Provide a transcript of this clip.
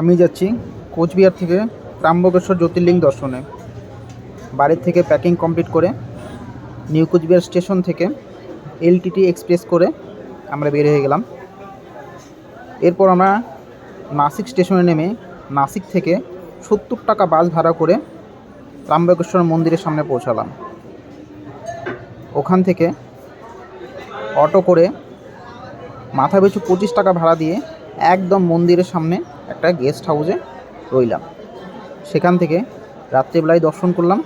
আমি যাচ্ছি কোচবিহার থেকে ত্র্যম্বকেশ্বর জ্যোতির্লিঙ্গ দর্শনে। বাড়ির থেকে প্যাকিং কমপ্লিট করে নিউ কোচবিহার স্টেশন থেকে এলটিটি এক্সপ্রেস করে আমরা বের হয়ে গেলাম। এরপর আমরা নাসিক স্টেশনে নেমে নাসিক থেকে 70 টাকা বাস ভাড়া করে ত্র্যম্বকেশ্বর মন্দিরের সামনে পৌঁছালাম। ওখান থেকে অটো করে মাথাপিছু 25 টাকা ভাড়া দিয়ে একদম মন্দিরের সামনে একটা গেস্ট হাউসে রইলাম। সেখান থেকে রাত্রিবেলায় দর্শন করলাম।